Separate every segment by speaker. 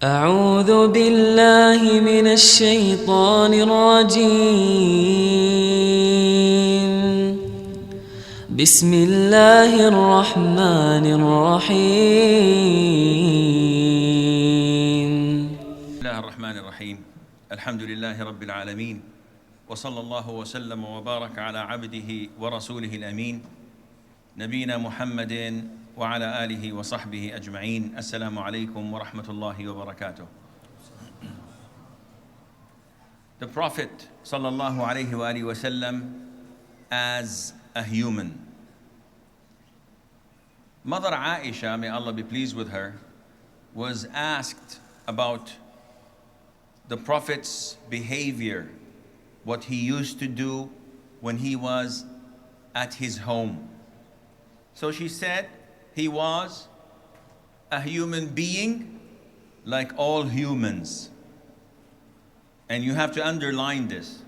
Speaker 1: أعوذ بالله من الشيطان الرجيم بسم الله الرحمن الرحيم
Speaker 2: بسم الله الرحمن الرحيم الحمد لله رب العالمين وصلى الله وسلم وبارك على عبده ورسوله الأمين نبينا محمد وعلى آله وصحبه أجمعين. السلام عليكم ورحمة الله وبركاته. The Prophet sallallahu alaihi wasallam as a human. Mother Aisha, may Allah be pleased with her, was asked about the Prophet's behavior, what he used to do when he was at his home. So she said he was a human being like all humans. And you have to underline this.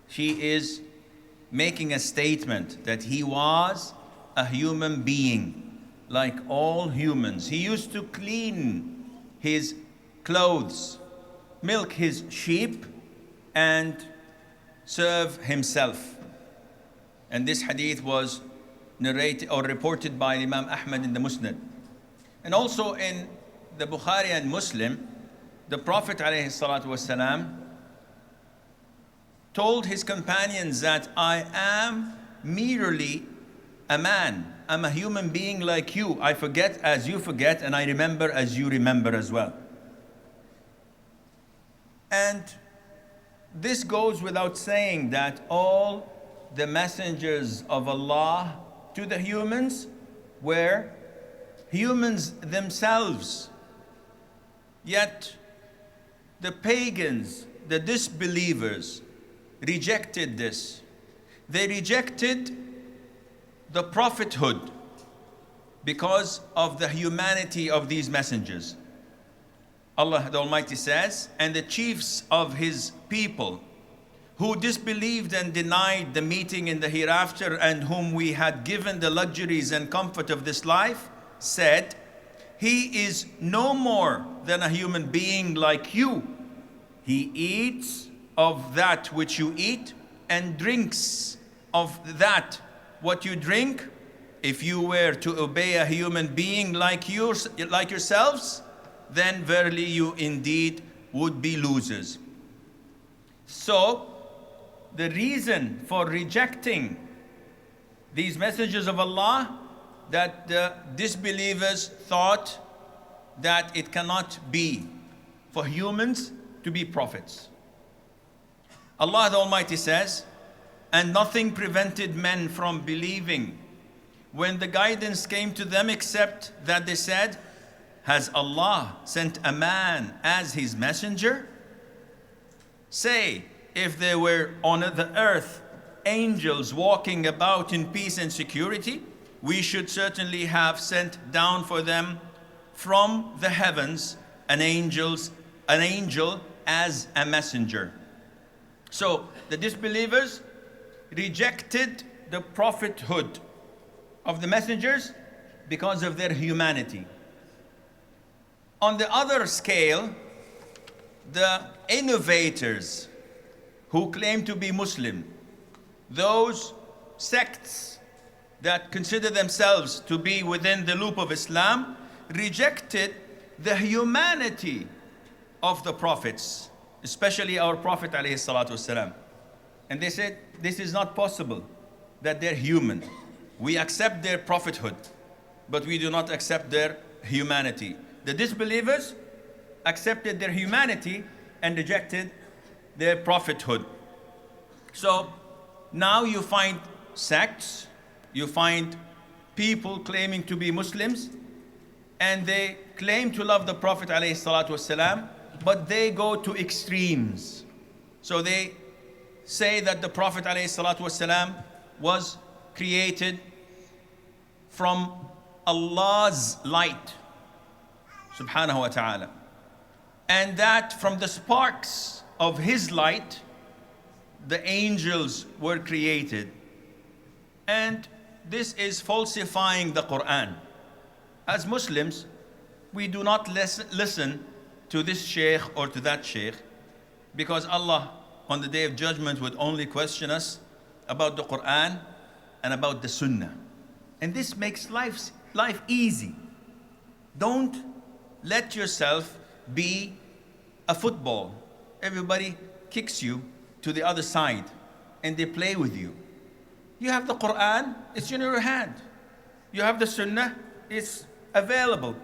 Speaker 2: She is making a statement that he was a human being like all humans. He used to clean his clothes, milk his sheep, and serve himself. And this hadith was narrated or reported by Imam Ahmad in the Musnad. And also in the Bukhari and Muslim, the Prophet ﷺ told his companions that I am merely a man. I'm a human being like you. I forget as you forget, and I remember as you remember as well. And this goes without saying that all the messengers of Allah to the humans were humans themselves. Yet the pagans, the disbelievers, rejected this. They rejected the prophethood because of the humanity of these messengers. Allah the Almighty says, and the chiefs of his people who disbelieved and denied the meeting in the hereafter and whom we had given the luxuries and comfort of this life, said, he is no more than a human being like you. He eats of that which you eat and drinks of that what you drink. If you were to obey a human being like yourselves, then verily you indeed would be losers. So, the reason for rejecting these messages of Allah, that the disbelievers thought that it cannot be for humans to be prophets. Allah the Almighty says, and nothing prevented men from believing when the guidance came to them except that they said, has Allah sent a man as his messenger? Say, if there were on the earth angels walking about in peace and security, we should certainly have sent down for them from the heavens an angel as a messenger. So the disbelievers rejected the prophethood of the messengers because of their humanity. On the other scale, the innovators who claim to be Muslim, those sects that consider themselves to be within the loop of Islam, rejected the humanity of the prophets, especially our Prophet ﷺ. And they said, this is not possible, that they're human. We accept their prophethood, but we do not accept their humanity. The disbelievers accepted their humanity and rejected their prophethood. So now you find sects, you find people claiming to be Muslims, and they claim to love the Prophet ﷺ, but they go to extremes. So they say that the Prophet ﷺ was created from Allah's light, subhanahu wa ta'ala, and that from the sparks of his light the angels were created. And this is falsifying the Qur'an. As Muslims, we do not listen to this sheikh or to that sheikh, because Allah on the day of judgment would only question us about the Qur'an and about the Sunnah. And this makes life easy. Don't let yourself be a football. Everybody kicks you to the other side and they play with you. You have the Qur'an, it's in your hand. You have the Sunnah, it's available.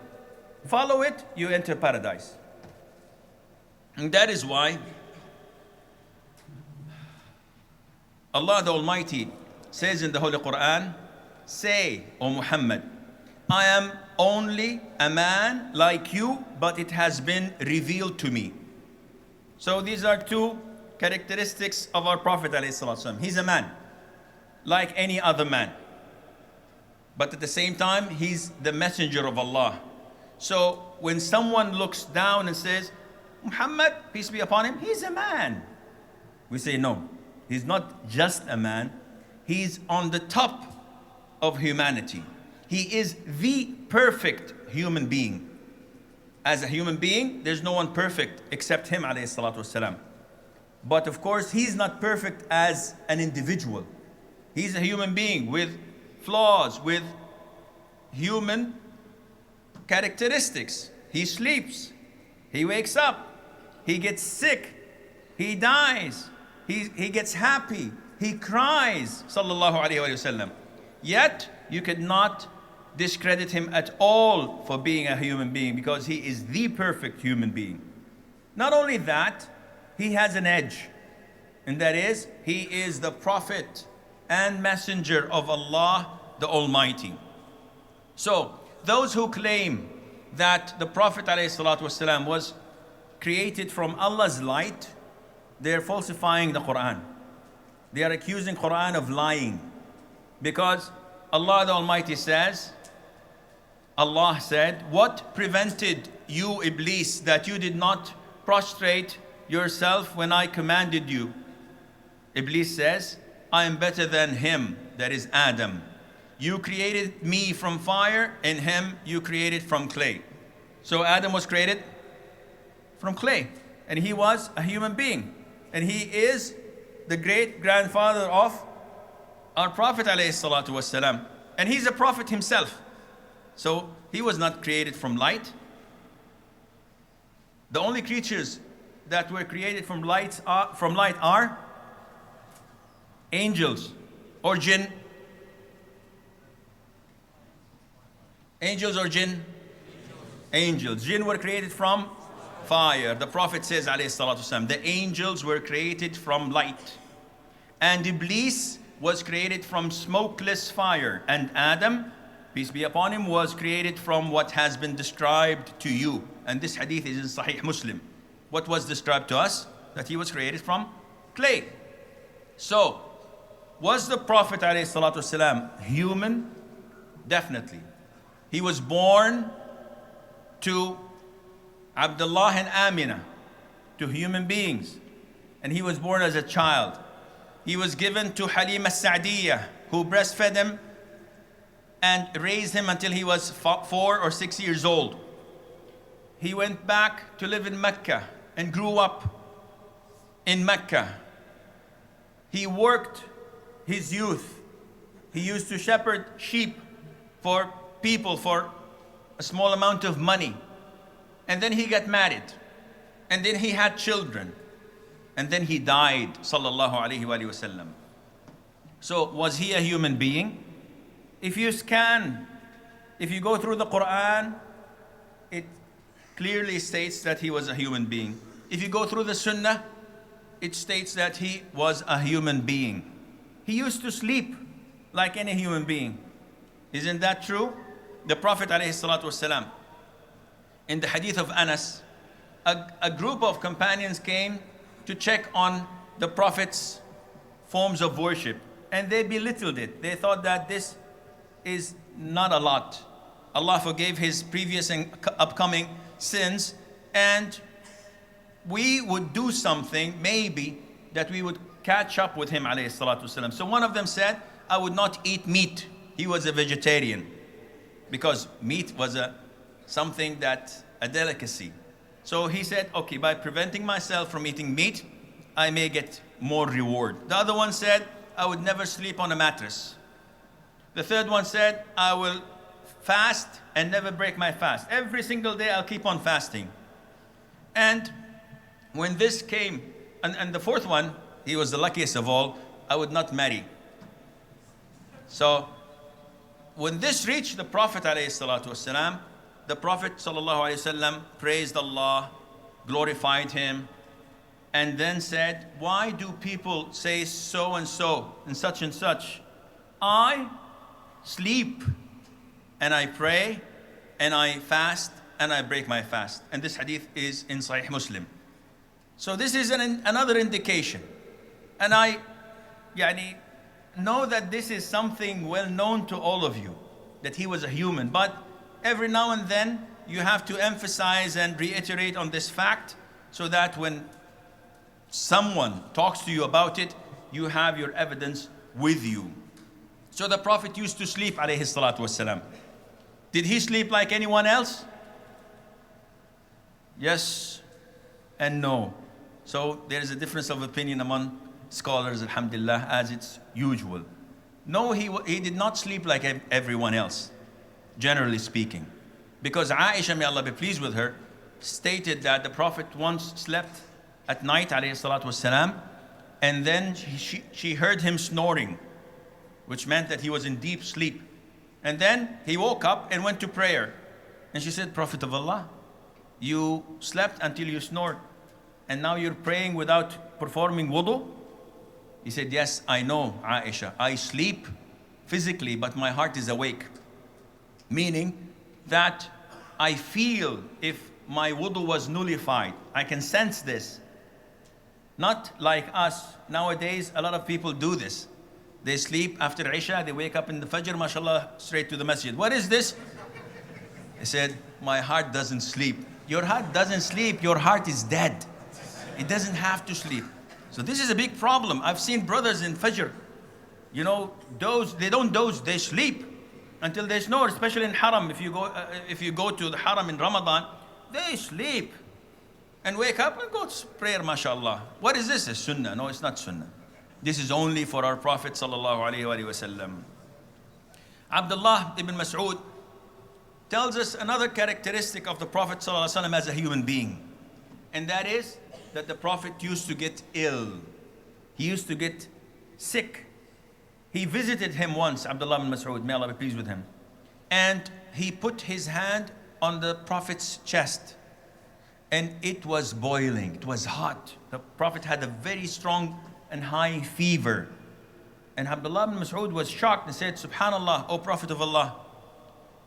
Speaker 2: Follow it, you enter paradise. And that is why Allah the Almighty says in the Holy Qur'an, say, O Muhammad, I am only a man like you, but it has been revealed to me. So these are two characteristics of our Prophet ﷺ. He's a man, like any other man. But at the same time, he's the messenger of Allah. So when someone looks down and says, Muhammad, peace be upon him, he's a man. We say, no, he's not just a man. He's on the top of humanity. He is the perfect human being. As a human being, there's no one perfect except him, alayhi salatu wasalam. But of course, he's not perfect as an individual. He's a human being with flaws, with human characteristics. He sleeps, he wakes up, he gets sick, he dies, he gets happy, he cries, sallallahu alayhi wa sallam. Yet, you cannot discredit him at all for being a human being, because he is the perfect human being. Not only that, he has an edge, and that is, he is the prophet and messenger of Allah the Almighty. So, those who claim that the Prophet ﷺ was created from Allah's light, they are falsifying the Qur'an. They are accusing Qur'an of lying, because Allah the Almighty says, Allah said, what prevented you, Iblis, that you did not prostrate yourself when I commanded you? Iblis says, I am better than him, that is Adam. You created me from fire, and him you created from clay. So Adam was created from clay, and he was a human being. And he is the great-grandfather of our Prophet ﷺ. And he's a prophet himself. So he was not created from light. The only creatures that were created from light are angels or jinn. Angels or jinn? Angels. Jinn were created from fire. The Prophet says, alayhi salatu wasalam, the angels were created from light. And Iblis was created from smokeless fire. And Adam, peace be upon him, was created from what has been described to you. And this hadith is in Sahih Muslim. What was described to us? That he was created from clay. So, was the Prophet ﷺ human? Definitely. He was born to Abdullah and Amina, to human beings. And he was born as a child. He was given to Halima Sa'diyah, who breastfed him and raised him until he was 4 or 6 years old. He went back to live in Mecca and grew up in Mecca. He worked his youth. He used to shepherd sheep for people for a small amount of money. And then he got married. And then he had children. And then he died, sallallahu alayhi wa sallam. So was he a human being? If you go through the Qur'an, it clearly states that he was a human being. If you go through the Sunnah, it states that he was a human being. He used to sleep like any human being. Isn't that true? The Prophet ﷺ, in the hadith of Anas, a group of companions came to check on the Prophet's forms of worship, and they belittled it. They thought that this is not a lot. Allah forgave his previous and upcoming sins, and we would do something, maybe, that we would catch up with him, alayhi salatu wasalam. So one of them said, I would not eat meat. He was a vegetarian, because meat was a delicacy. So he said, okay, by preventing myself from eating meat, I may get more reward. The other one said, I would never sleep on a mattress. The third one said, I will fast and never break my fast. Every single day I'll keep on fasting. And when this came, and the fourth one, he was the luckiest of all, I would not marry. So when this reached the Prophet ﷺ, the Prophet ﷺ praised Allah, glorified him, and then said, why do people say so and so and such? I sleep and I pray and I fast and I break my fast. And this hadith is in Sahih Muslim. So this is another indication. And I know that this is something well known to all of you, that he was a human. But every now and then you have to emphasize and reiterate on this fact so that when someone talks to you about it, you have your evidence with you. So the Prophet used to sleep, alayhi salatu wasalam. Did he sleep like anyone else? Yes and no. So there is a difference of opinion among scholars, alhamdulillah, as it's usual. No, he did not sleep like everyone else, generally speaking. Because Aisha, may Allah be pleased with her, stated that the Prophet once slept at night, alayhi salatu wasalam, and then she heard him snoring, which meant that he was in deep sleep. And then he woke up and went to prayer. And she said, Prophet of Allah, you slept until you snored, and now you're praying without performing wudu? He said, yes, I know, Aisha. I sleep physically, but my heart is awake. Meaning that I feel if my wudu was nullified. I can sense this. Not like us. Nowadays, a lot of people do this. They sleep after Isha, they wake up in the Fajr, mashallah, straight to the masjid. What is this? He said, my heart doesn't sleep. Your heart doesn't sleep, your heart is dead. It doesn't have to sleep. So this is a big problem. I've seen brothers in Fajr, they don't doze, they sleep until they snore, especially in Haram. If you go to the Haram in Ramadan, they sleep and wake up and go to prayer, mashallah. What is this? It's Sunnah. No, it's not Sunnah. This is only for our Prophet sallallahu alaihi wasallam. Abdullah ibn Mas'ud tells us another characteristic of the Prophet sallallahu alaihi wasallam as a human being, and that is that the Prophet used to get ill. He used to get sick. He visited him once, Abdullah ibn Mas'ud, may Allah be pleased with him, and he put his hand on the Prophet's chest, and it was boiling. It was hot. The Prophet had a very strong and high fever. And Abdullah ibn Mas'ud was shocked and said, Subhanallah, O Prophet of Allah,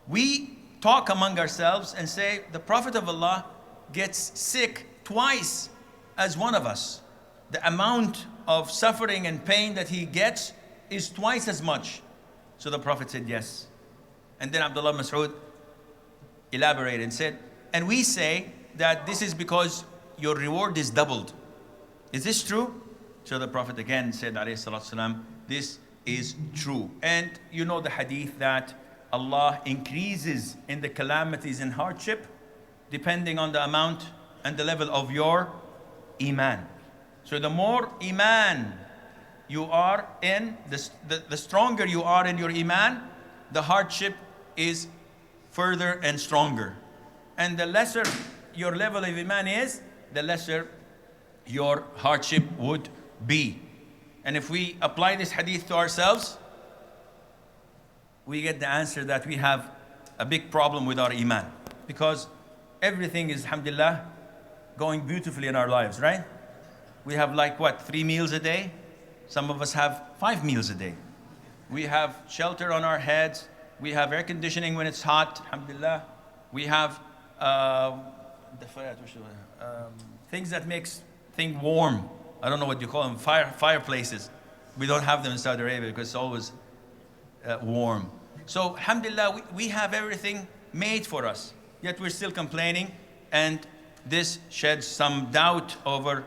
Speaker 2: we talk among ourselves and say the Prophet of Allah gets sick twice as one of us. The amount of suffering and pain that he gets is twice as much. So the Prophet said yes. And then Abdullah ibn Mas'ud elaborated and said, and we say that this is because your reward is doubled. Is this true? So the Prophet again said, alayhi salatu wasalam, this is true. And you know the hadith that Allah increases in the calamities and hardship depending on the amount and the level of your iman. So the more iman you are in, the stronger you are in your iman, the hardship is further and stronger. And the lesser your level of iman is, the lesser your hardship would be. And if we apply this hadith to ourselves, we get the answer that we have a big problem with our iman, because everything is, alhamdulillah, going beautifully in our lives, right? We have 3 meals a day? Some of us have 5 meals a day. We have shelter on our heads. We have air conditioning when it's hot, alhamdulillah. We have things that makes things warm. I don't know what you call them, fireplaces. We don't have them in Saudi Arabia because it's always warm. So, alhamdulillah, we have everything made for us. Yet we're still complaining, and this sheds some doubt over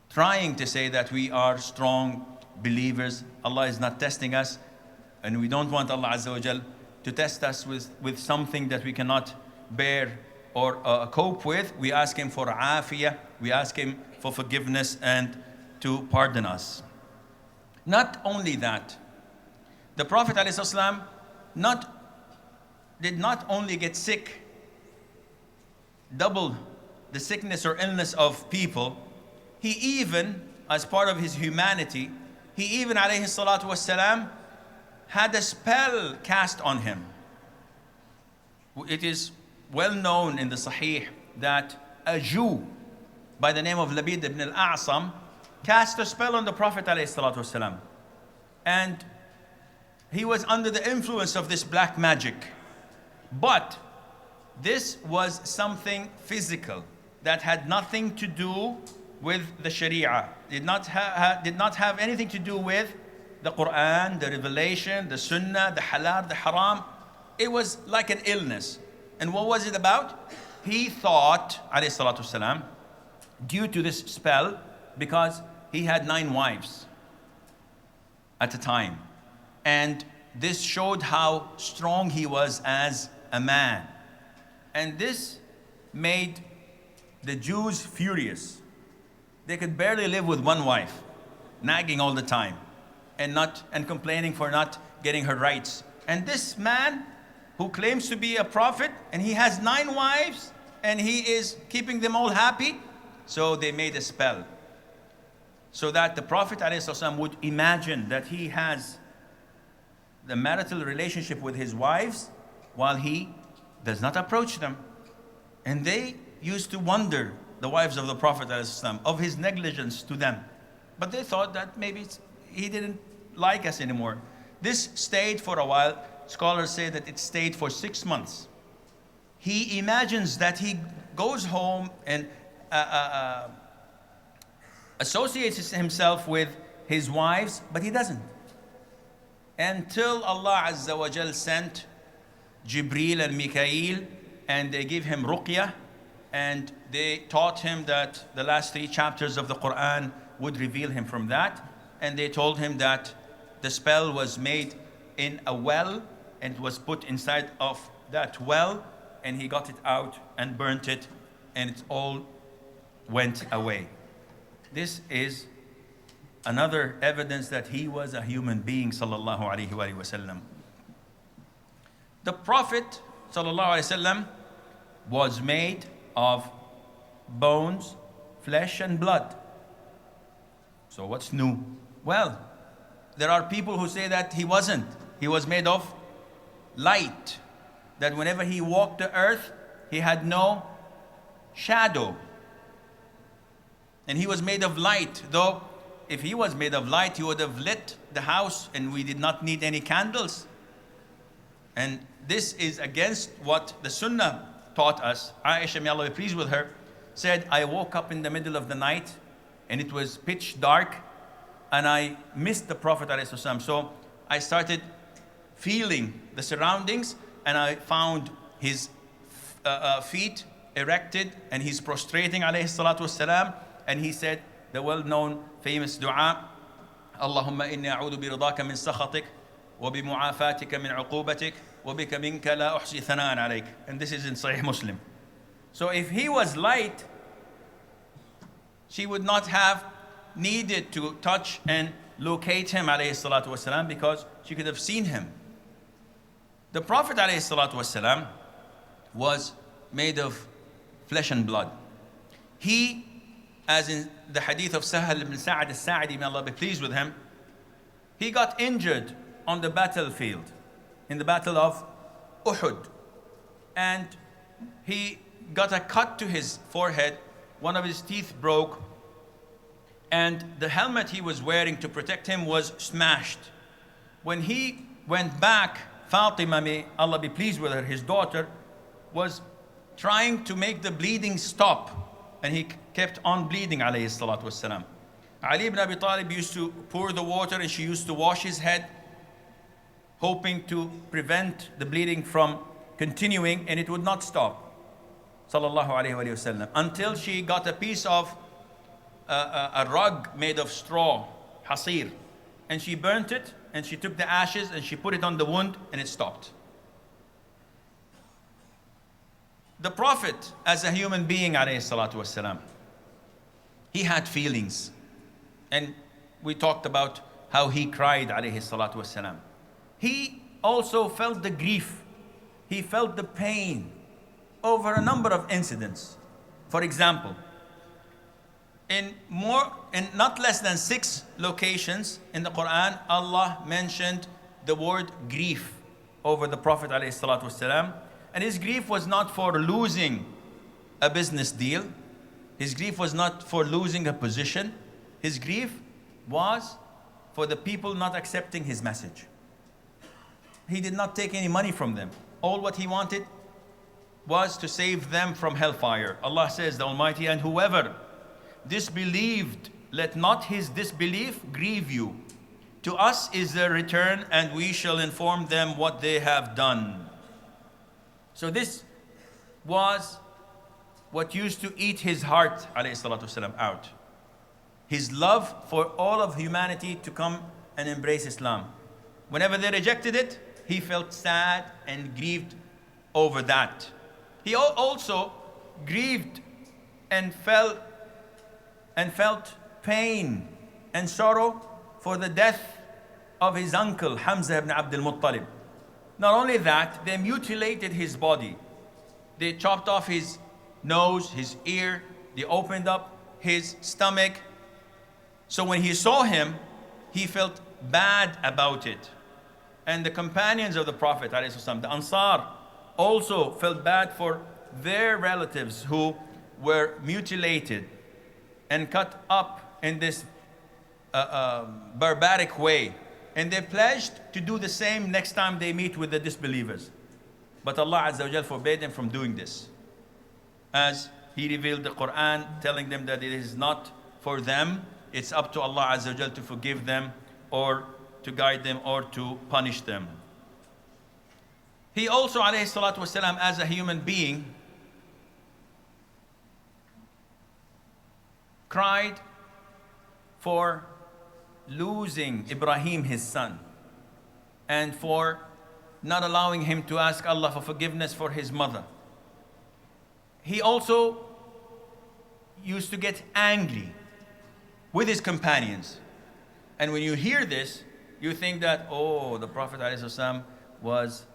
Speaker 2: trying to say that we are strong believers. Allah is not testing us, and we don't want Allah Azza wa Jal to test us with something that we cannot bear or cope with, we ask him for afiyah, we ask him for forgiveness and to pardon us. Not only that, the Prophet ﷺ did not only get sick, double the sickness or illness of people, he even, as part of his humanity, he even alayhi salatu wasalam, had a spell cast on him. It is well known in the Sahih that a Jew by the name of Labid ibn al-A'sam cast a spell on the Prophet ﷺ. And he was under the influence of this black magic. But this was something physical that had nothing to do with the Sharia. Did not have anything to do with the Qur'an, the revelation, the Sunnah, the halal, the haram. It was like an illness. And what was it about? He thought, alayhi salatu wasalam, due to this spell, because he had 9 wives at a time. And this showed how strong he was as a man. And this made the Jews furious. They could barely live with 1 wife, nagging all the time and complaining for not getting her rights. And this man who claims to be a prophet, and he has 9 wives, and he is keeping them all happy. So they made a spell, so that the Prophet ﷺ would imagine that he has the marital relationship with his wives while he does not approach them. And they used to wonder, the wives of the Prophet ﷺ, of his negligence to them. But they thought that maybe he didn't like us anymore. This stayed for a while. Scholars say that it stayed for 6 months. He imagines that he goes home and associates himself with his wives, but he doesn't. Until Allah Azza wa Jal sent Jibreel and Mikael, and they gave him ruqyah, and they taught him that the last 3 chapters of the Qur'an would reveal him from that. And they told him that the spell was made in a well, and it was put inside of that well, and he got it out and burnt it, and it all went away. This is another evidence that he was a human being, sallallahu alaihi wasallam. The Prophet sallallahu alaihi wasallam was made of bones, flesh, and blood. So what's new? Well, there are people who say that he wasn't. He was made of light. That whenever he walked the earth, he had no shadow. And he was made of light. Though, if he was made of light, he would have lit the house and we did not need any candles. And this is against what the Sunnah taught us. Aisha, may Allah be pleased with her, said, I woke up in the middle of the night and it was pitch dark and I missed the Prophet ﷺ. So I started feeling the surroundings and I found his feet erected and he's prostrating alayhi salatu wasalam, and he said the well-known famous dua, Allahumma inni a'udhu biridaka min sakhatik wa bimu'afatika min uqubatik wa bika minka la uhsi thana'an alayk. And this is in Sahih Muslim. So if he was light, she would not have needed to touch and locate him alayhi salatu wasalam, because she could have seen him. The Prophet alayhi salatu wasalam was made of flesh and blood. He, as in the hadith of Sahal ibn Sa'ad al-Sa'idi, may Allah be pleased with him, he got injured on the battlefield, in the battle of Uhud. And he got a cut to his forehead, one of his teeth broke, and the helmet he was wearing to protect him was smashed. When he went back, Fatima, may Allah be pleased with her, his daughter, was trying to make the bleeding stop, and he kept on bleeding alayhi salatu wassalam. Ali ibn Abi Talib used to pour the water and she used to wash his head, hoping to prevent the bleeding from continuing, and it would not stop, sallallahu alayhi wa sallam, until she got a piece of a rug made of straw, hasir, and she burnt it, and she took the ashes and she put it on the wound, and it stopped. The Prophet, as a human being, alayhi salatu wasalam, he had feelings. And we talked about how he cried, alayhi salatu wasalam. He also felt the grief. He felt the pain over a number of incidents. For example, in not less than 6 locations in the Qur'an, Allah mentioned the word grief over the Prophet ﷺ. And his grief was not for losing a business deal. His grief was not for losing a position. His grief was for the people not accepting his message. He did not take any money from them. All what he wanted was to save them from hellfire. Allah says, the Almighty, and whoever disbelieved, let not his disbelief grieve you. To us is their return, and we shall inform them what they have done. So this was what used to eat his heart, alayhi salatu wasalam, out. His love for all of humanity to come and embrace Islam. Whenever they rejected it, he felt sad and grieved over that. He also grieved and felt pain and sorrow for the death of his uncle Hamza ibn Abdul Muttalib. Not only that, they mutilated his body. They chopped off his nose, his ear, they opened up his stomach. So when he saw him, he felt bad about it. And the companions of the Prophet, the Ansar, also felt bad for their relatives who were mutilated and cut up in this barbaric way. And they pledged to do the same next time they meet with the disbelievers. But Allah Azza wa Jal forbade them from doing this, as He revealed the Qur'an, telling them that it is not for them, it's up to Allah Azza wa Jal to forgive them or to guide them or to punish them. He also, alayhi salatu wasalam, as a human being, cried for losing Ibrahim, his son, and for not allowing him to ask Allah for forgiveness for his mother. He also used to get angry with his companions. And when you hear this, you think that, oh, the Prophet ﷺ was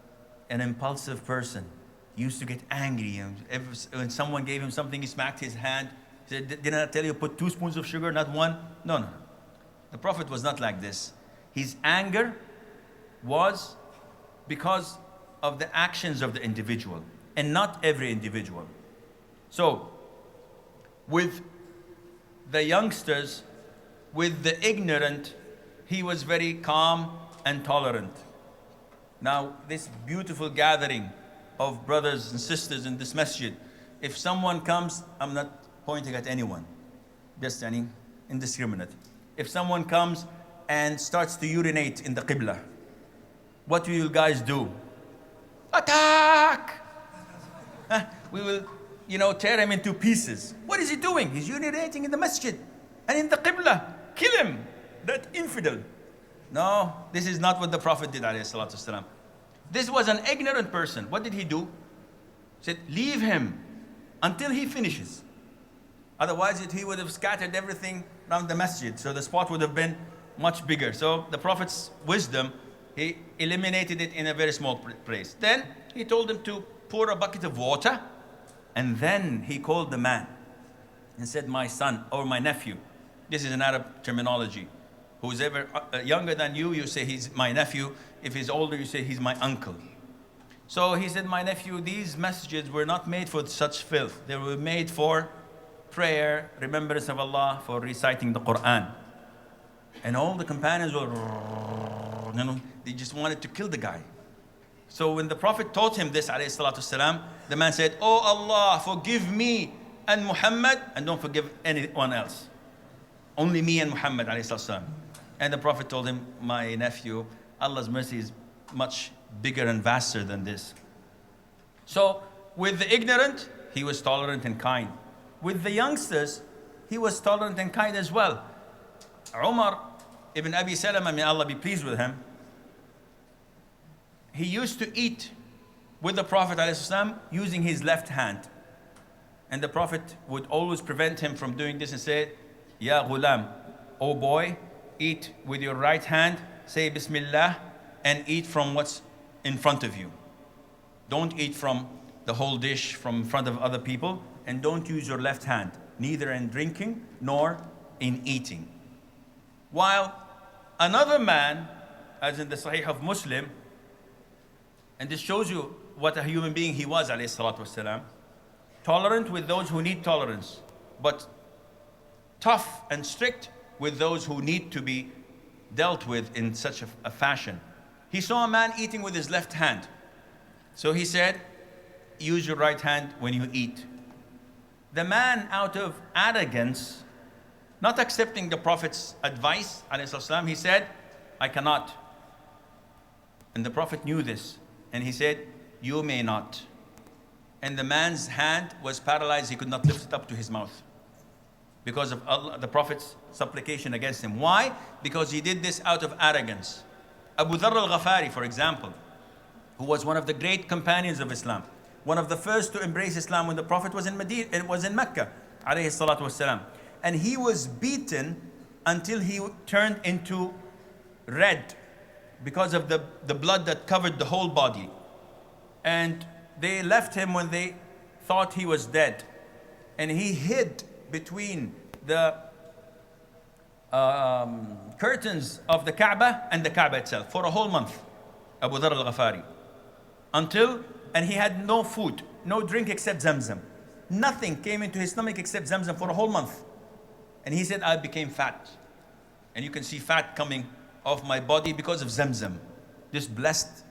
Speaker 2: an impulsive person. He used to get angry. When someone gave him something, he smacked his hand. He said, didn't I tell you put 2 spoons of sugar, not 1? No. The Prophet was not like this. His anger was because of the actions of the individual, and not every individual. So, with the youngsters, with the ignorant, he was very calm and tolerant. Now, this beautiful gathering of brothers and sisters in this masjid, if someone comes, I'm not pointing at anyone, just any indiscriminate. If someone comes and starts to urinate in the Qibla, what will you guys do? Attack! We will, tear him into pieces. What is he doing? He's urinating in the masjid and in the Qibla. Kill him, that infidel. No, this is not what the Prophet did, alayhi salatu wasalam. This was an ignorant person. What did he do? He said, leave him until he finishes. Otherwise, he would have scattered everything around the masjid, so the spot would have been much bigger. So the Prophet's wisdom, he eliminated it in a very small place. Then he told him to pour a bucket of water, and then he called the man and said, my son or my nephew. This is an Arab terminology. Who's ever younger than you, you say he's my nephew. If he's older, you say he's my uncle. So he said, my nephew, these messages were not made for such filth. They were made for prayer, remembrance of Allah, for reciting the Qur'an. And all the companions were, they just wanted to kill the guy. So when the Prophet taught him this, alayhi salatu wasalam, the man said, oh Allah, forgive me and Muhammad, and don't forgive anyone else. Only me and Muhammad, alayhi salatu wasalam. And the Prophet told him, my nephew, Allah's mercy is much bigger and vaster than this. So with the ignorant, he was tolerant and kind. With the youngsters, he was tolerant and kind as well. Umar ibn Abi Salama, may Allah be pleased with him, he used to eat with the Prophet ﷺ using his left hand. And the Prophet would always prevent him from doing this and say, Ya ghulam, oh boy, eat with your right hand, say Bismillah, and eat from what's in front of you. Don't eat from the whole dish from in front of other people, and don't use your left hand, neither in drinking nor in eating. While another man, as in the Sahih of Muslim, and this shows you what a human being he was, alayhi salatu wasalam, tolerant with those who need tolerance, but tough and strict with those who need to be dealt with in such a fashion. He saw a man eating with his left hand. So he said, use your right hand when you eat. The man, out of arrogance, not accepting the Prophet's advice, ﷺ, he said, I cannot. And the Prophet knew this. And he said, you may not. And the man's hand was paralyzed. He could not lift it up to his mouth because of Allah, the Prophet's supplication against him. Why? Because he did this out of arrogance. Abu Dharr al-Ghafari, for example, who was one of the great companions of Islam, one of the first to embrace Islam when the Prophet was in Mecca, alayhi salatu wasalam. And he was beaten until he turned into red because of the blood that covered the whole body. And they left him when they thought he was dead. And he hid between the curtains of the Kaaba and the Kaaba itself for a whole month, Abu Dharr al-Ghafari. And he had no food, no drink except Zamzam. Nothing came into his stomach except Zamzam for a whole month. And he said, I became fat. And you can see fat coming off my body because of Zamzam, this blessed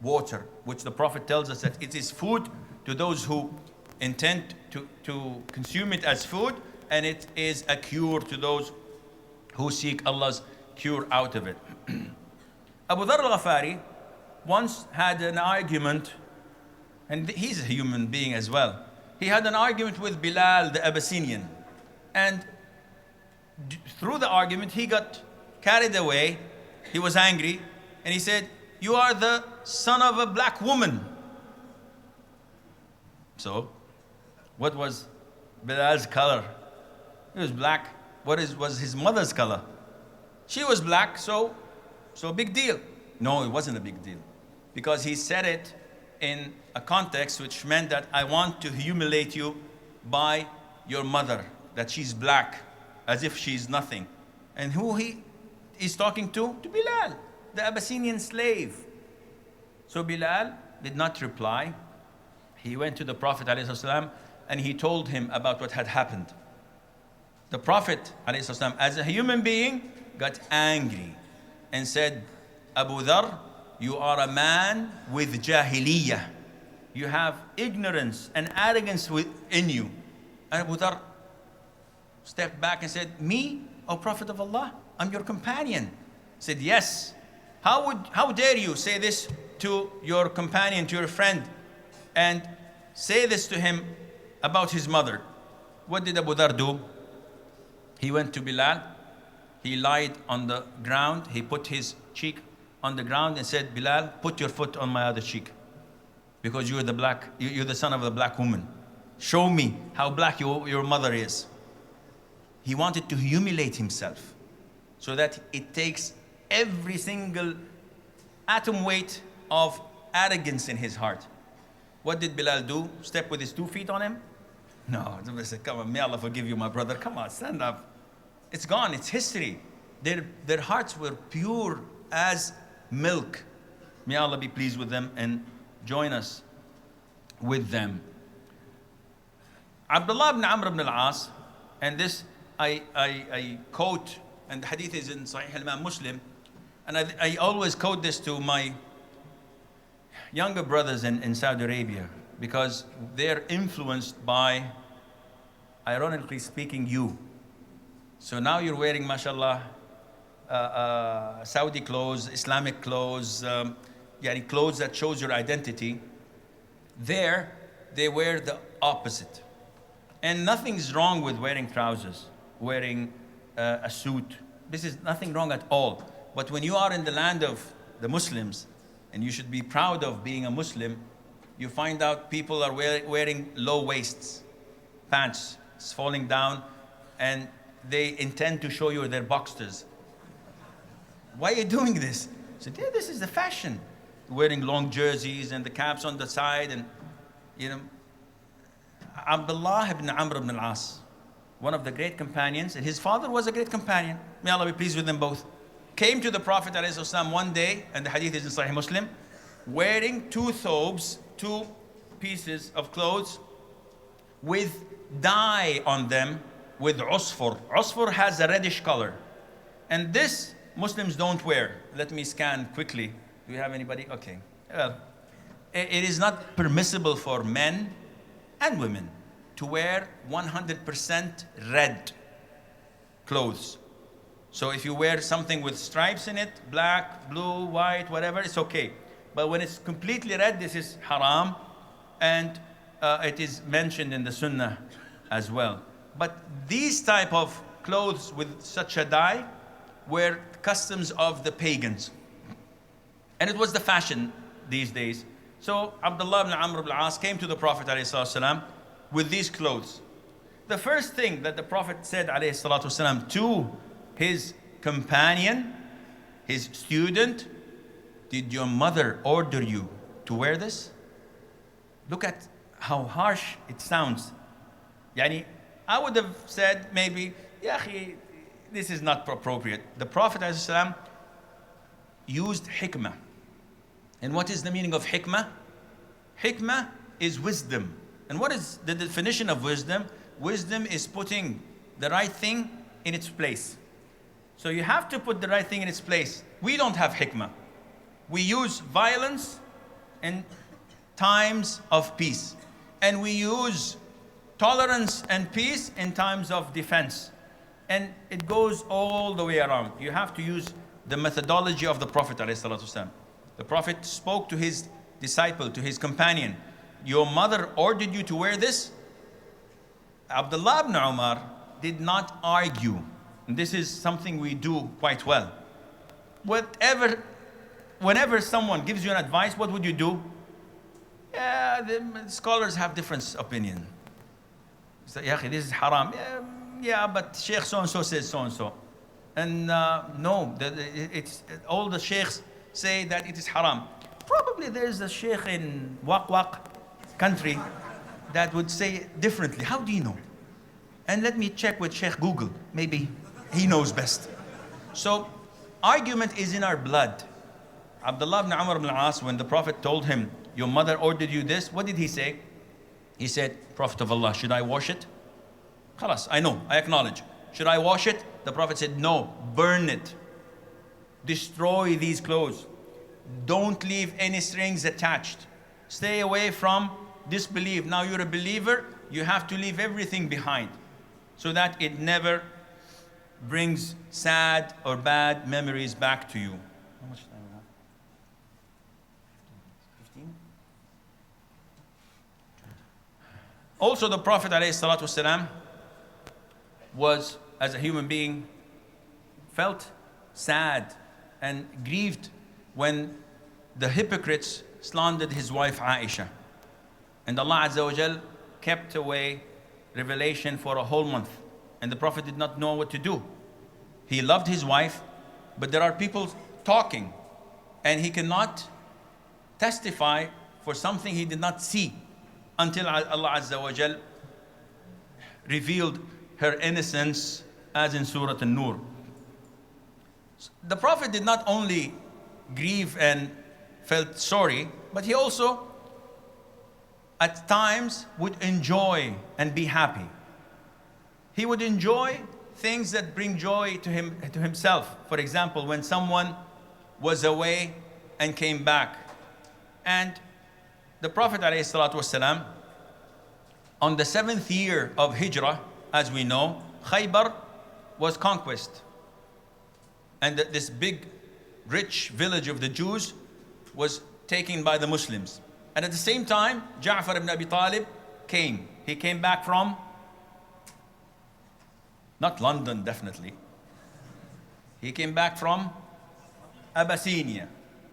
Speaker 2: water, which the Prophet tells us that it is food to those who intend to consume it as food, and it is a cure to those who seek Allah's cure out of it. Abu Dharr al-Ghafari once had an argument, and he's a human being as well. He had an argument with Bilal the Abyssinian, and through the argument he got carried away. He was angry, and he said, you are the son of a black woman. So, what was Bilal's color? He was black. What was his mother's color? She was black, so big deal. No, it wasn't a big deal. Because he said it in a context which meant that I want to humiliate you by your mother, that she's black, as if she's nothing. And who he is talking to? To Bilal, the Abyssinian slave. So Bilal did not reply. He went to the Prophet ﷺ and he told him about what had happened. The Prophet ﷺ, as a human being, got angry and said, Abu Dharr, you are a man with jahiliyyah. You have ignorance and arrogance within you. And Abu Dharr stepped back and said, me, O Prophet of Allah, I'm your companion. He said, yes. How dare you say this to your companion, to your friend, and say this to him about his mother? What did Abu Dharr do? He went to Bilal. He lied on the ground. He put his cheek on the ground and said, Bilal, put your foot on my other cheek, because you're the son of the black woman. Show me how black your mother is. He wanted to humiliate himself so that it takes every single atom weight of arrogance in his heart. What did Bilal do? Step with his 2 feet on him? No, he said, come on, may Allah forgive you, my brother. Come on, stand up. It's gone, it's history. Their hearts were pure as milk. May Allah be pleased with them and join us with them. Abdullah ibn Amr ibn al-As, and this I quote, and the hadith is in Sahih al-Imam Muslim, and I always quote this to my younger brothers in Saudi Arabia, because they're influenced by, ironically speaking, you. So now you're wearing, mashallah, Saudi clothes, Islamic clothes, clothes that shows your identity. There, they wear the opposite. And nothing's wrong with wearing trousers, wearing a suit. This is nothing wrong at all. But when you are in the land of the Muslims, and you should be proud of being a Muslim, you find out people are wearing low waists, pants, it's falling down, and they intend to show you their boxers. Why are you doing this? I said, yeah, this is the fashion. Wearing long jerseys and the caps on the side, and you know, Abdullah ibn Amr ibn al-As, one of the great companions, and his father was a great companion, may Allah be pleased with them both, came to the Prophet ﷺ one day, and the hadith is in Sahih Muslim, wearing two thobes, two pieces of clothes with dye on them, with usfur. Usfur has a reddish color. And this Muslims don't wear. Let me scan quickly. Do we have anybody? Okay. Well, it is not permissible for men and women to wear 100% red clothes. So if you wear something with stripes in it, black, blue, white, whatever, it's okay. But when it's completely red, this is haram, and it is mentioned in the Sunnah as well. But these type of clothes with such a dye were customs of the pagans. And it was the fashion these days. So Abdullah ibn Amr ibn al-As came to the Prophet ﷺ with these clothes. The first thing that the Prophet said ﷺ to his companion, his student, did your mother order you to wear this? Look at how harsh it sounds. Yani, I would have said maybe, Ya akhi, this is not appropriate. The Prophet ﷺ used hikmah. And what is the meaning of hikmah? Hikmah is wisdom. And what is the definition of wisdom? Wisdom is putting the right thing in its place. So you have to put the right thing in its place. We don't have hikmah. We use violence in times of peace. And we use tolerance and peace in times of defense. And it goes all the way around. You have to use the methodology of the Prophet ﷺ. The Prophet spoke to his disciple, to his companion. Your mother ordered you to wear this? Abdullah ibn Umar did not argue. And this is something we do quite well. Whenever someone gives you an advice, what would you do? Yeah, the scholars have different opinion. So, yeah, this is haram. Yeah, but Sheikh so-and-so says so-and-so. And no, it's all the sheikhs say that it is haram. Probably there's a sheikh in Waq country that would say differently. How do you know? And let me check with Sheikh Google. Maybe he knows best. So argument is in our blood. Abdullah ibn Amr ibn al-As, when the Prophet told him, your mother ordered you this, what did he say? He said, Prophet of Allah, should I wash it? Khalas, I know, I acknowledge. Should I wash it? The Prophet said, no, burn it. Destroy these clothes. Don't leave any strings attached. Stay away from disbelief. Now you're a believer, you have to leave everything behind so that it never brings sad or bad memories back to you. How much time we have? 15? Also, the Prophet ﷺ was, as a human being, felt sad and grieved when the hypocrites slandered his wife Aisha. And Allah Azza wa Jal kept away revelation for a whole month. And the Prophet did not know what to do. He loved his wife, but there are people talking, and he cannot testify for something he did not see until Allah Azza wa Jal revealed her innocence, as in Surah Noor. The Prophet did not only grieve and felt sorry, but he also at times would enjoy and be happy. He would enjoy things that bring joy to himself. For example, when someone was away and came back. And the Prophet ﷺ, on the 7th year of Hijrah, as we know, Khaybar was conquest. And this big, rich village of the Jews was taken by the Muslims. And at the same time, Ja'far ibn Abi Talib came. He came back from, not London, definitely. He came back from Abyssinia.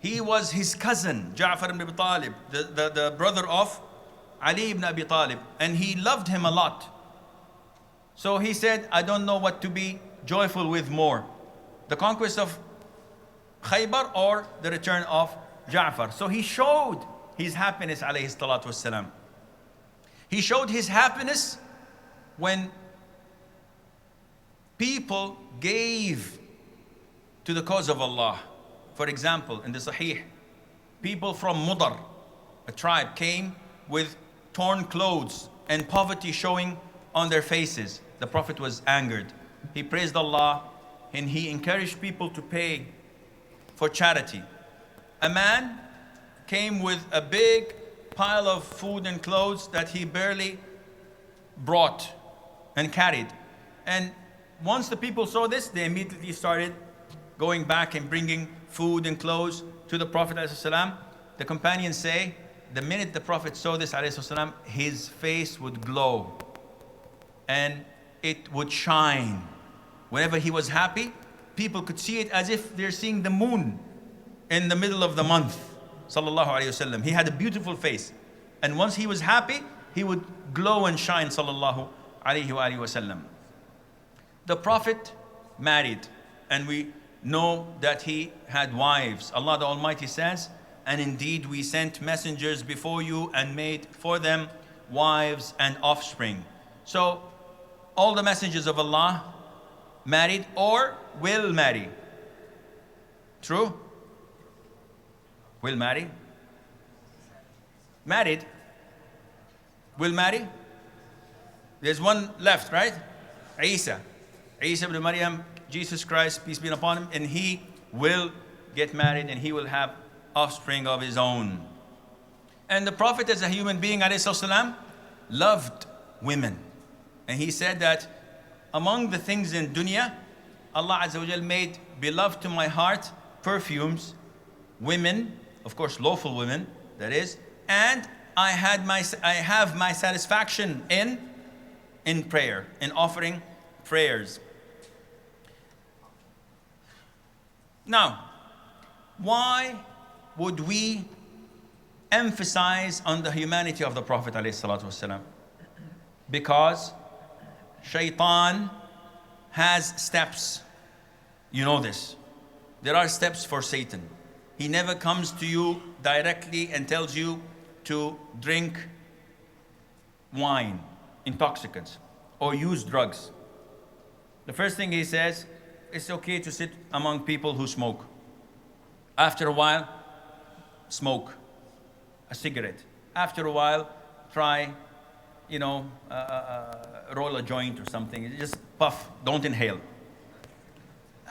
Speaker 2: He was his cousin, Ja'far ibn Abi Talib, the brother of Ali ibn Abi Talib, and he loved him a lot. So he said, I don't know what to be joyful with more, the conquest of Khaybar or the return of Ja'far. So he showed his happiness, alayhi salatu wassalam. He showed his happiness when people gave to the cause of Allah. For example, in the Sahih, people from Mudar, a tribe, came with torn clothes and poverty showing on their faces. The Prophet was angered. He praised Allah and he encouraged people to pay for charity. A man came with a big pile of food and clothes that he barely brought and carried. And once the people saw this, they immediately started going back and bringing food and clothes to the Prophet ﷺ. The companions say, the minute the Prophet saw this ﷺ, his face would glow and it would shine. Whenever he was happy, people could see it as if they're seeing the moon in the middle of the month. Sallallahu Alaihi Wasallam. He had a beautiful face. And once he was happy, he would glow and shine. Sallallahu Alaihi Wasallam. The Prophet married, and we know that he had wives. Allah the Almighty says, and indeed we sent messengers before you and made for them wives and offspring. So all the messengers of Allah married or will marry. True? Will marry? Married? Will marry? There's one left, right? Isa ibn Maryam, Jesus Christ, peace be upon him, and he will get married and he will have offspring of his own. And the Prophet, as a human being, ﷺ, loved women. And he said that among the things in dunya, Allah Azza wa Jal made beloved to my heart perfumes, women, of course lawful women, that is, and I have my satisfaction in prayer, in offering prayers. Now, why would we emphasize on the humanity of the Prophet ﷺ? Because Shaitan has steps. You know this. There are steps for Satan. He never comes to you directly and tells you to drink wine, intoxicants, or use drugs. The first thing he says, it's okay to sit among people who smoke. After a while, smoke a cigarette. After a while, try, roll a joint or something. Just puff, don't inhale.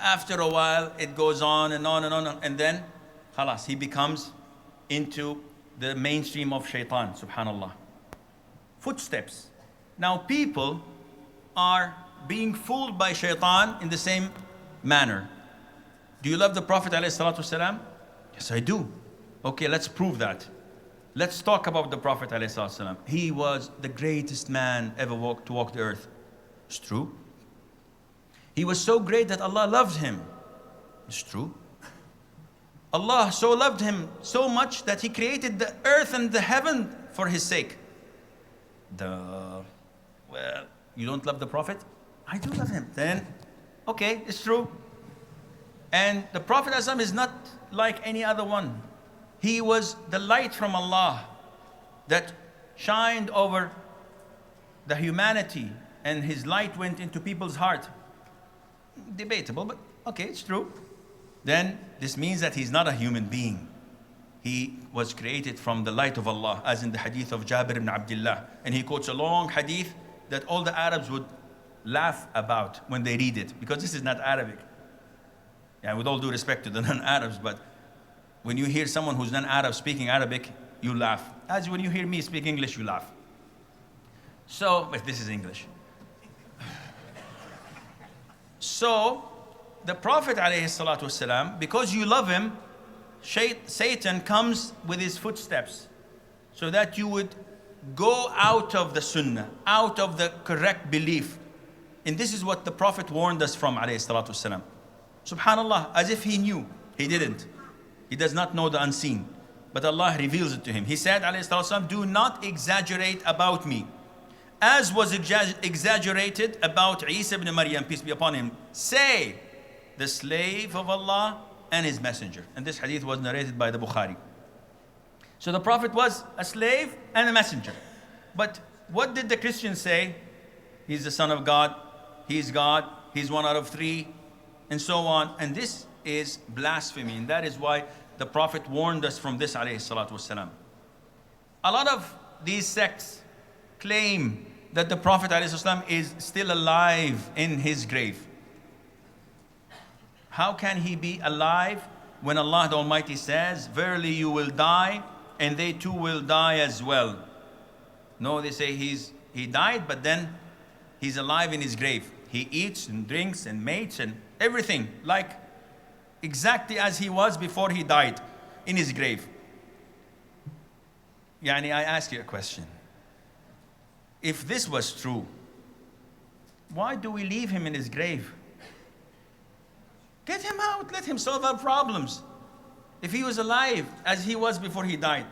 Speaker 2: After a while, it goes on and on and on, and then, khalas, he becomes into the mainstream of shaitan, subhanallah. Footsteps. Now, people are being fooled by shaitan in the same manner. Do you love the Prophet ﷺ? Yes, I do. Okay, let's prove that. Let's talk about the Prophet ﷺ. He was the greatest man ever to walk the earth. It's true. He was so great that Allah loved him. It's true. Allah so loved him so much that he created the earth and the heaven for his sake. Well, you don't love the Prophet? I do love him. Then, okay, it's true. And the Prophet ﷺ is not like any other one. He was the light from Allah that shined over the humanity, and his light went into people's heart. Debatable, but okay, it's true. Then this means that he's not a human being. He was created from the light of Allah, as in the hadith of Jabir ibn Abdullah. And he quotes a long hadith that all the Arabs would laugh about when they read it, because this is not Arabic. Yeah, with all due respect to the non-Arabs, but when you hear someone who's non-Arab speaking Arabic, you laugh. As when you hear me speak English, you laugh. So, but this is English. So, the Prophet ﷺ, because you love him, Satan comes with his footsteps so that you would go out of the sunnah, out of the correct belief. And this is what the Prophet warned us from ﷺ. Subhanallah, as if he knew. He didn't. He does not know the unseen, but Allah reveals it to him. He said, alayhi salatu wasalam, do not exaggerate about me, as was exaggerated about Isa ibn Maryam, peace be upon him. Say, the slave of Allah and his messenger. And this hadith was narrated by the Bukhari. So the Prophet was a slave and a messenger. But what did the Christians say? He's the Son of God, he's God, he's one out of three, and so on. And this is blasphemy, and that is why the Prophet warned us from this, alayhi salatu wasalam. A lot of these sects claim that the Prophet alayhi salatu wasalam is still alive in his grave. How can he be alive when Allah the Almighty says, verily you will die, and they too will die as well? No, they say he died, but then he's alive in his grave. He eats and drinks and mates and everything, like exactly as he was before he died in his grave. Yani, I ask you a question. If this was true, why do we leave him in his grave? Get him out, let him solve our problems. If he was alive as he was before he died.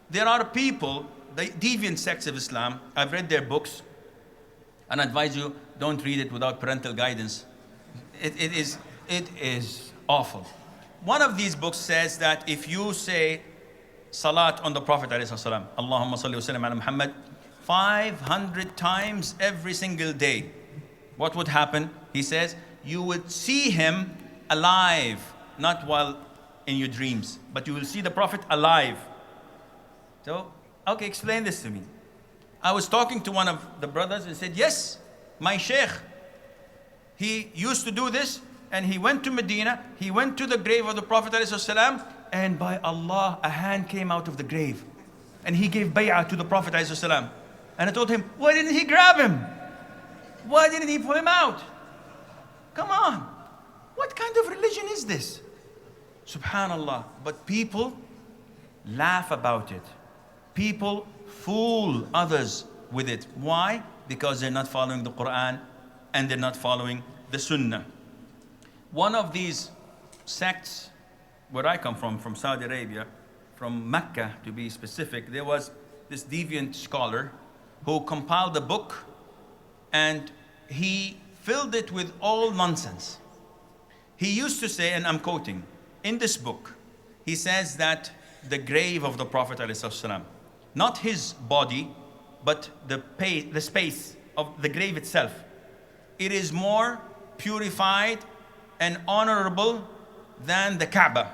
Speaker 2: There are people, the deviant sects of Islam, I've read their books, and I advise you, don't read it without parental guidance. It is awful. One of these books says that if you say salat on the Prophet ﷺ, Allahumma salli wa sallim ala Muhammad, 500 times every single day, what would happen? He says, you would see him alive, not while in your dreams, but you will see the Prophet alive. So, okay, explain this to me. I was talking to one of the brothers and said, yes, my Shaykh, he used to do this, and he went to Medina, he went to the grave of the Prophet ﷺ, and by Allah, a hand came out of the grave, and he gave bay'ah to the Prophet ﷺ. And I told him, why didn't he grab him? Why didn't he pull him out? Come on, what kind of religion is this? Subhanallah. But people laugh about it. People fool others with it. Why? Because they're not following the Qur'an and they're not following the Sunnah. One of these sects, where I come from Saudi Arabia, from Mecca to be specific, there was this deviant scholar who compiled a book, and he filled it with all nonsense. He used to say, and I'm quoting, in this book, he says that the grave of the Prophet ﷺ, not his body, but the space of the grave itself, it is more purified and honorable than the Kaaba.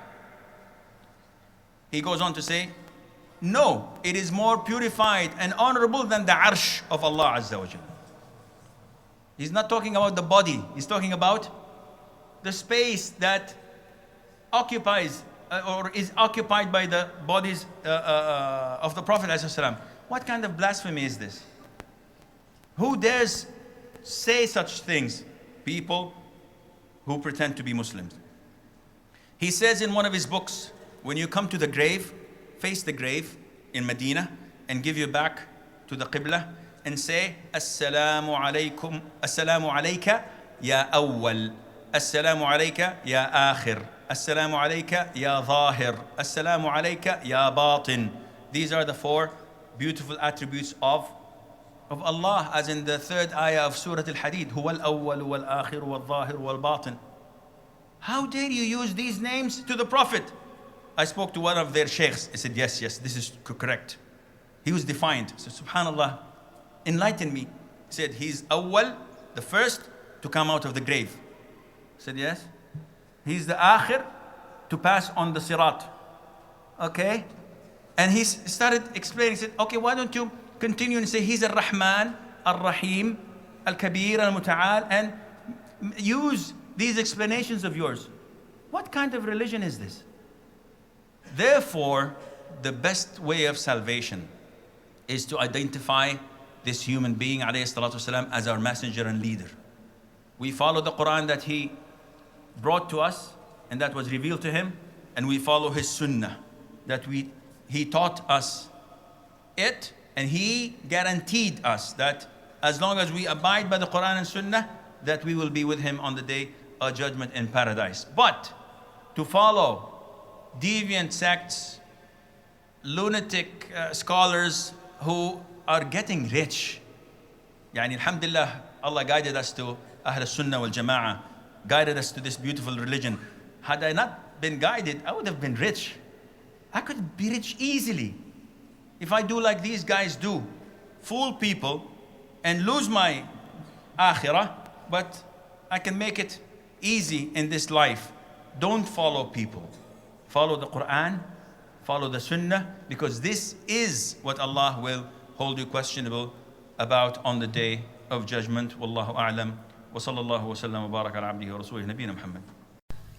Speaker 2: He goes on to say, no, it is more purified and honorable than the Arsh of Allah Azza wa Jalla. He's not talking about the body, he's talking about the space that occupies or is occupied by the bodies of the Prophet ﷺ. What kind of blasphemy is this? Who dares say such things? People who pretend to be Muslims. He says in one of his books, when you come to the grave, face the grave in Medina and give your back to the Qibla and say, Assalamu alaikum, Assalamu alayka ya awwal, Assalamu alayka ya akhir, Assalamu alayka ya zahir, Assalamu alayka ya batin. These are the four beautiful attributes of Allah, as in the third ayah of Surah Al-Hadid, Huwa al-awwal wal-akhir wal-zahir wal-batin. How dare you use these names to the Prophet? I spoke to one of their sheikhs. I said, yes, this is correct. He was defiant. I said, subhanallah, enlighten me. He said, he's awwal, the first to come out of the grave. I said, yes. He's the akhir, to pass on the sirat. Okay? And he started explaining. He said, okay, why don't you continue and say, he's Ar-Rahman, Ar-Rahim, Al-Kabir, Al-Muta'al, and use these explanations of yours. What kind of religion is this? Therefore, the best way of salvation is to identify this human being, alayhi salatu wasalam, as our messenger and leader. We follow the Qur'an that he brought to us and that was revealed to him, and we follow his sunnah that he taught us it, and he guaranteed us that as long as we abide by the Qur'an and sunnah, that we will be with him on the day of judgment in paradise. But to follow deviant sects, lunatic scholars who are getting rich. Yani alhamdulillah, Allah guided us to Ahl Sunnah wal Jama'ah, guided us to this beautiful religion. Had I not been guided, I would have been rich. I could be rich easily if I do like these guys do, fool people and lose my akhirah, but I can make it easy in this life. Don't follow people. Follow the Qur'an, follow the Sunnah, because this is what Allah will hold you questionable about on the day of judgment. Wallahu a'lam. Wa sallallahu wa sallam wa baraka ala abdihi wa rasulih nabiyina Muhammad.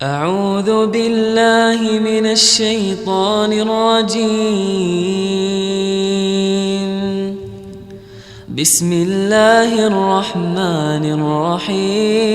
Speaker 1: أعوذ بالله من الشيطان الرجيم بسم الله الرحمن الرحيم